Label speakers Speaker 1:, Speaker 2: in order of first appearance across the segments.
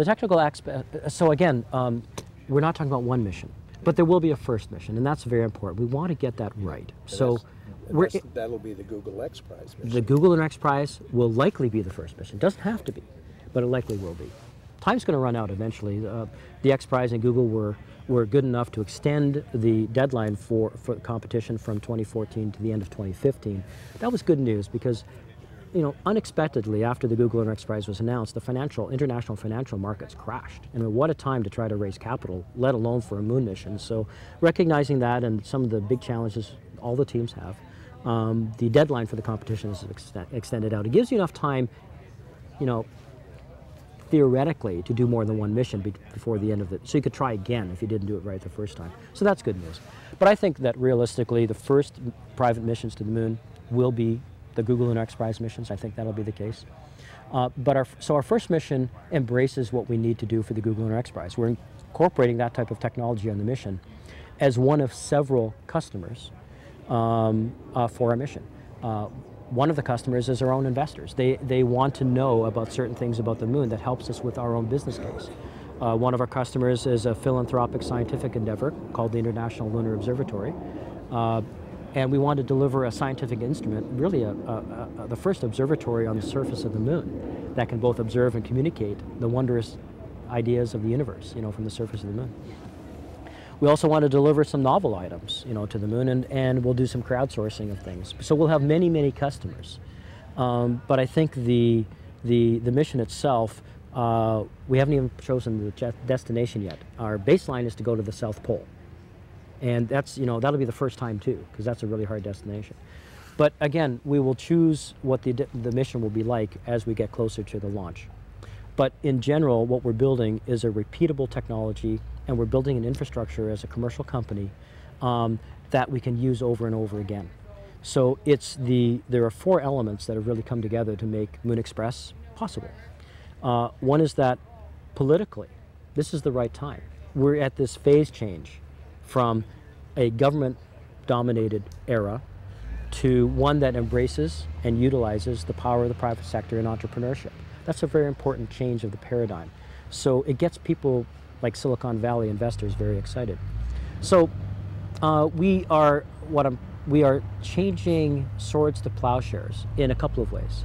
Speaker 1: the technical aspect, so again, we're not talking about one mission, but there will be a first mission, and that's very important. We want to get that right. So
Speaker 2: that'll be the Google X Prize mission.
Speaker 1: The Google Lunar X Prize will likely be the first mission. Doesn't have to be, but it likely will be. Time's going to run out eventually. The X Prize and Google were good enough to extend the deadline for the competition from 2014 to the end of 2015. That was good news because, you know, unexpectedly after the Google Lunar X Prize was announced, the international financial markets crashed. And what a time to try to raise capital, let alone for a moon mission. So recognizing that and some of the big challenges all the teams have, the deadline for the competition is extended out. It gives you enough time, you know, theoretically, to do more than one mission before the end of it. So you could try again if you didn't do it right the first time. So that's good news. But I think that realistically, the first private missions to the moon will be the Google Lunar X Prize missions. I think that'll be the case. So our first mission embraces what we need to do for the Google Lunar X Prize. We're incorporating that type of technology on the mission as one of several customers for our mission. One of the customers is our own investors. They want to know about certain things about the moon that helps us with our own business case. One of our customers is a philanthropic scientific endeavor called the International Lunar Observatory. And we want to deliver a scientific instrument, really the first observatory on the surface of the moon that can both observe and communicate the wondrous ideas of the universe, you know, from the surface of the moon. We also want to deliver some novel items, you know, to the moon, and we'll do some crowdsourcing of things. So we'll have many, many customers. But I think the mission itself, we haven't even chosen the destination yet. Our baseline is to go to the South Pole. And that's, you know, that'll be the first time too, because that's a really hard destination. But again, we will choose what the mission will be like as we get closer to the launch. But in general, what we're building is a repeatable technology, and we're building an infrastructure as a commercial company that we can use over and over again. So there are four elements that have really come together to make Moon Express possible. One is that politically, this is the right time. We're at this phase change from a government-dominated era to one that embraces and utilizes the power of the private sector and entrepreneurship. That's a very important change of the paradigm. So it gets people like Silicon Valley investors very excited. So we are changing swords to plowshares in a couple of ways.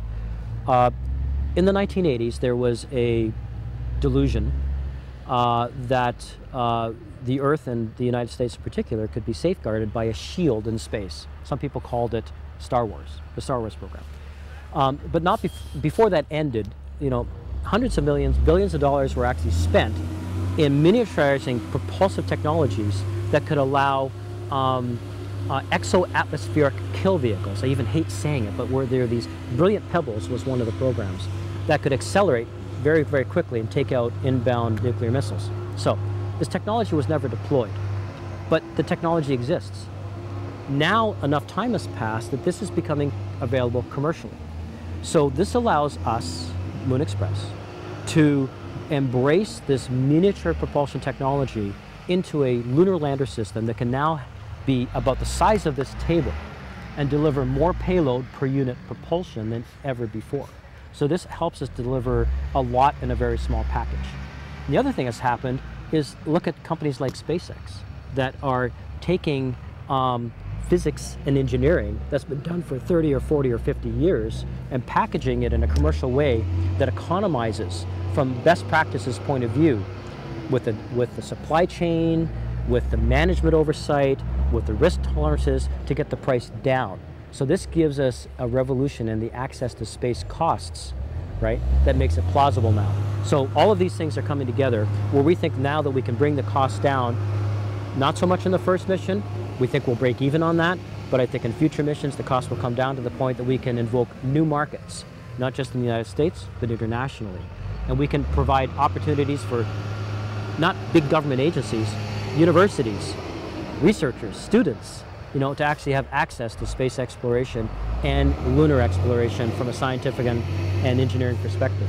Speaker 1: In the 1980s, there was a delusion that the Earth and the United States in particular could be safeguarded by a shield in space. Some people called it Star Wars, the Star Wars program. But not before that ended, you know, hundreds of millions, billions of dollars were actually spent in miniaturizing propulsive technologies that could allow exo-atmospheric kill vehicles. I even hate saying it, but where there are these brilliant pebbles was one of the programs that could accelerate very, very quickly and take out inbound nuclear missiles. So this technology was never deployed, but the technology exists. Now enough time has passed that this is becoming available commercially. So this allows us, Moon Express, to embrace this miniature propulsion technology into a lunar lander system that can now be about the size of this table and deliver more payload per unit propulsion than ever before. So this helps us deliver a lot in a very small package. And the other thing that's happened is look at companies like SpaceX that are taking physics and engineering that's been done for 30 or 40 or 50 years and packaging it in a commercial way that economizes from best practices point of view with the supply chain, with the management oversight, with the risk tolerances to get the price down. So this gives us a revolution in the access to space costs, right? That makes it plausible now. So all of these things are coming together where we think now that we can bring the costs down, not so much in the first mission, we think we'll break even on that, but I think in future missions the cost will come down to the point that we can invoke new markets, not just in the United States, but internationally. And we can provide opportunities for not big government agencies, universities, researchers, students, you know, to actually have access to space exploration and lunar exploration from a scientific and engineering perspective.